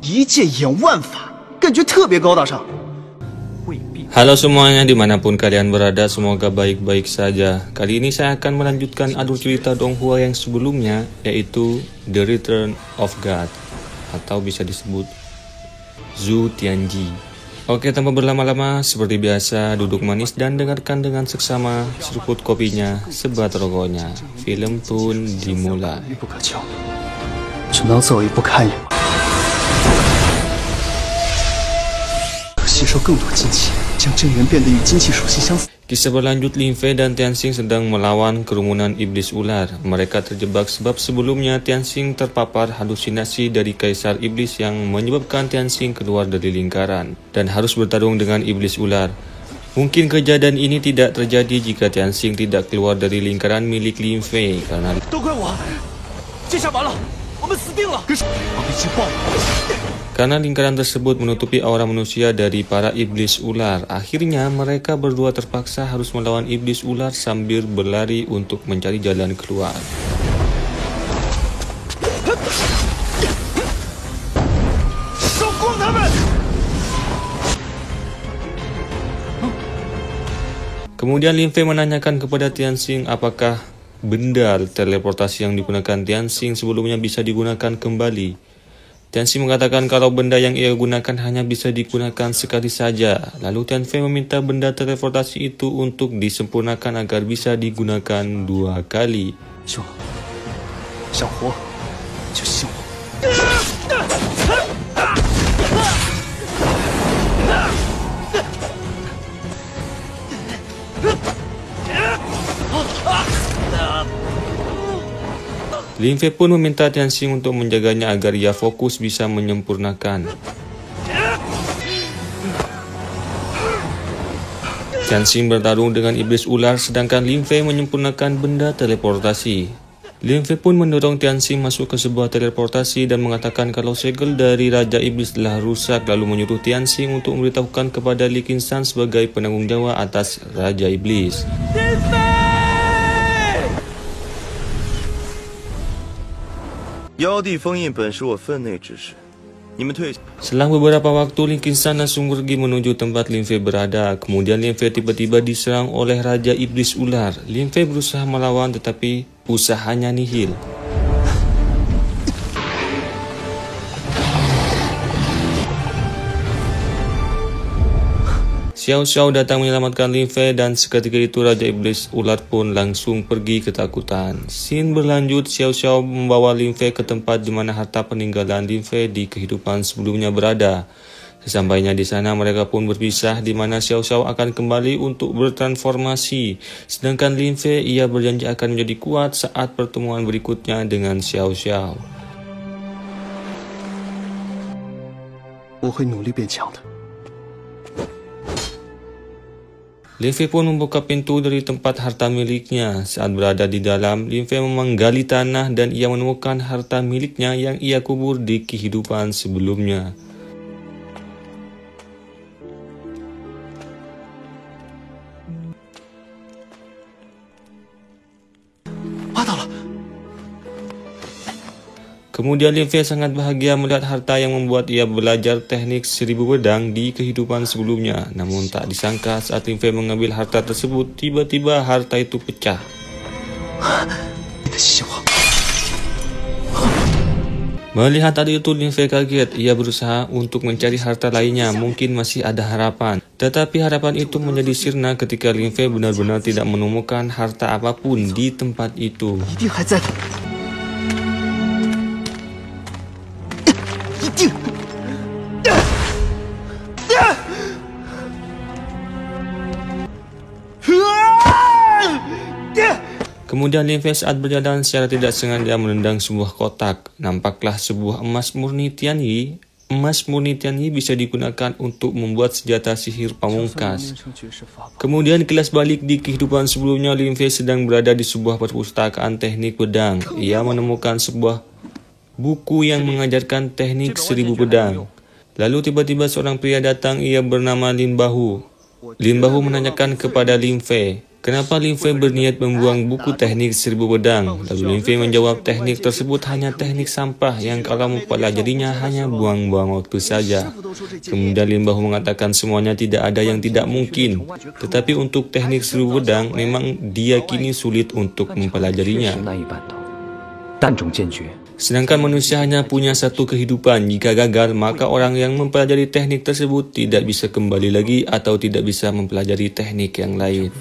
一剑掩万法，感觉特别高大上。 Halo semuanya dimanapun kalian berada, semoga baik-baik saja. Kali ini saya akan melanjutkan alur cerita Donghua yang sebelumnya, yaitu The Return of God, atau bisa disebut Zhu Tianji. Oke, tanpa berlama-lama, seperti biasa, duduk manis dan dengarkan dengan seksama, seruput kopinya, sebat rokoknya. Film pun dimulai. 只能走一步看一步，吸收更多精气，将真元变得与精气属性相似。 Kisah berlanjut, Lin Fei dan Tianxing sedang melawan kerumunan iblis ular. Mereka terjebak sebab sebelumnya Tianxing terpapar halusinasi dari kaisar iblis yang menyebabkan Tianxing keluar dari lingkaran dan harus bertarung dengan iblis ular. Mungkin kejadian ini tidak terjadi jika Tianxing tidak keluar dari lingkaran milik Lin Fei karena lingkaran tersebut menutupi aura manusia dari para iblis ular. Akhirnya mereka berdua terpaksa harus melawan iblis ular sambil berlari untuk mencari jalan keluar. Kemudian Lin Fei menanyakan kepada Tianxing apakah benda teleportasi yang digunakan Tianxing sebelumnya bisa digunakan kembali. Tianxing mengatakan kalau benda yang ia gunakan hanya bisa digunakan sekali saja. Lalu Tian Fei meminta benda teleportasi itu untuk disempurnakan agar bisa digunakan 2 kali. Lin Fei pun meminta Tianxing untuk menjaganya agar ia fokus bisa menyempurnakan. Tianxing bertarung dengan iblis ular sedangkan Lin Fei menyempurnakan benda teleportasi. Lin Fei pun mendorong Tianxing masuk ke sebuah teleportasi dan mengatakan kalau segel dari Raja Iblis telah rusak, lalu menyuruh Tianxing untuk memberitahukan kepada Li Qingshan sebagai penanggung jawab atas Raja Iblis. Selang beberapa waktu, Li Qingshan langsung pergi menuju tempat Lin Fei berada. Kemudian Lin Fei tiba-tiba diserang oleh Raja Iblis Ular. Lin Fei berusaha melawan tetapi usahanya nihil. Xiao Xiao datang menyelamatkan Lin Fei dan seketika itu Raja Iblis Ular pun langsung pergi ketakutan. Scene berlanjut, Xiao Xiao membawa Lin Fei ke tempat di mana harta peninggalan Lin Fei di kehidupan sebelumnya berada. Sesampainya di sana mereka pun berpisah di mana Xiao Xiao akan kembali untuk bertransformasi. Sedangkan Lin Fei ia berjanji akan menjadi kuat saat pertemuan berikutnya dengan Xiao Xiao. 我会努力变强的。 Lin Fei pun membuka pintu dari tempat harta miliknya. Saat berada di dalam, Lin Fei menggali tanah dan ia menemukan harta miliknya yang ia kubur di kehidupan sebelumnya. Kemudian Lin Fei sangat bahagia melihat harta yang membuat ia belajar teknik 1000 pedang di kehidupan sebelumnya. Namun tak disangka saat Lin Fei mengambil harta tersebut, tiba-tiba harta itu pecah. Melihat hal itu, Lin Fei kaget. Ia berusaha untuk mencari harta lainnya, mungkin masih ada harapan. Tetapi harapan itu menjadi sirna ketika Lin Fei benar-benar tidak menemukan harta apapun di tempat itu. Kemudian Lin Fei saat berjalan secara tidak sengaja menendang sebuah kotak. Nampaklah sebuah emas murni Tianyi. Emas murni Tianyi bisa digunakan untuk membuat senjata sihir pamungkas. Kemudian kilas balik di kehidupan sebelumnya, Lin Fei sedang berada di sebuah perpustakaan teknik pedang. Ia menemukan sebuah buku yang mengajarkan teknik 1000 pedang. Lalu tiba-tiba seorang pria datang, ia bernama Lin Bahu. Lin Bahu menanyakan kepada Lin Fei, Kenapa Lin Fei berniat membuang buku teknik 1000 pedang? Lalu Lin Fei menjawab teknik tersebut hanya teknik sampah yang kalau mempelajarinya hanya buang-buang waktu saja. Kemudian Lin Bahu mengatakan semuanya tidak ada yang tidak mungkin. Tetapi untuk teknik 1000 pedang memang diyakini sulit untuk mempelajarinya. Sedangkan manusia hanya punya satu kehidupan. Jika gagal, maka orang yang mempelajari teknik tersebut tidak bisa kembali lagi atau tidak bisa mempelajari teknik yang lain.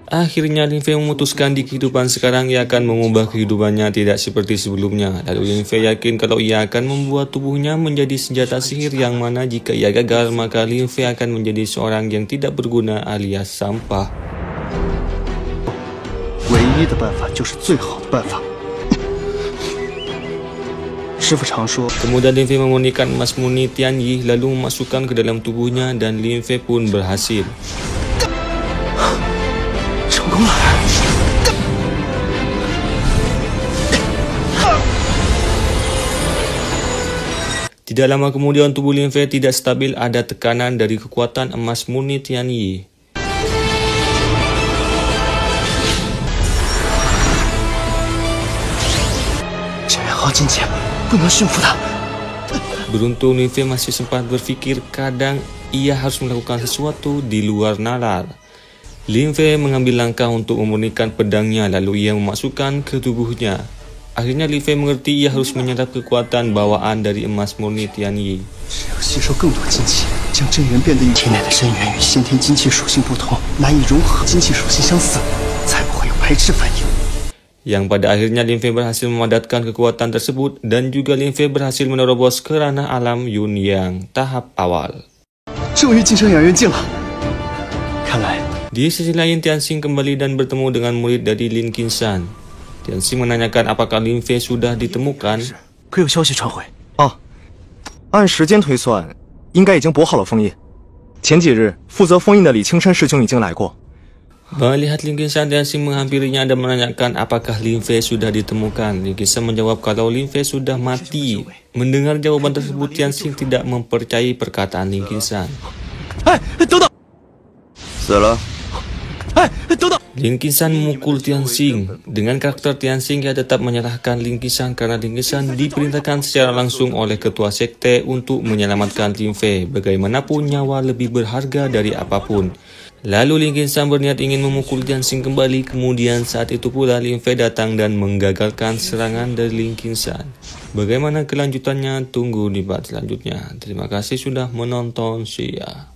Akhirnya Lin Fei memutuskan di kehidupan sekarang ia akan mengubah kehidupannya tidak seperti sebelumnya. Lalu Lin Fei yakin kalau ia akan membuat tubuhnya menjadi senjata sihir yang mana jika ia gagal, maka Lin Fei akan menjadi seorang yang tidak berguna alias sampah. 唯一的办法就是最好的办法。师傅常说， Kemudian Lin Fei memurnikan emas murni Tianyi lalu memasukkan ke dalam tubuhnya dan Lin Fei pun berhasil. 成功了。Tidak lama kemudian tubuh Lin Fei tidak stabil, ada tekanan dari kekuatan emas murni Tianyi. Beruntung Lin Fei masih sempat berpikir kadang ia harus melakukan sesuatu di luar nalar. Lin Fei mengambil langkah untuk memurnikan pedangnya lalu ia memasukkan ke tubuhnya. Akhirnya Lin Fei mengerti ia harus menyerap kekuatan bawaan dari emas murni Tianyi. 吸收更多精气，将真元变得与体内的真元与先天精气属性不同，难以融合，精气属性相似，才不会有排斥反应。 Yang pada akhirnya Lin Fei berhasil memadatkan kekuatan tersebut dan juga Lin Fei berhasil menerobos ke ranah alam Yun Yang tahap awal. 终于进城养元境了，看来 Di sisi lain Tianxing kembali dan bertemu dengan murid dari Lin Qingsan. Tianxing menanyakan apakah Lin Fei sudah ditemukan. 可有消息传回。哦，按时间推算，应该已经补好了封印。前几日负责封印的李青山师兄已经来过。 Melihat Lin Qingsan, Tianxing menghampirinya dan menanyakan apakah Lin Fei sudah ditemukan. Lin Qingsan menjawab kalau Lin Fei sudah mati. Mendengar jawaban tersebut, Tianxing tidak mempercayai perkataan Lin Qingsan. 哎，等等，死了。哎，等等。 Lin Qingsan memukul Tianxing. Dengan karakter Tianxing, ia tetap menyalahkan Lin Qingsan karena Lin Qingsan diperintahkan secara langsung oleh ketua sekte untuk menyelamatkan Lin Fei. Bagaimanapun nyawa lebih berharga dari apapun. Lalu Lin Qingsan berniat ingin memukul Tianxing kembali. Kemudian saat itu pula Lin Fei datang dan menggagalkan serangan dari Lin Qingsan. Bagaimana kelanjutannya? Tunggu di part selanjutnya. Terima kasih sudah menonton. See ya.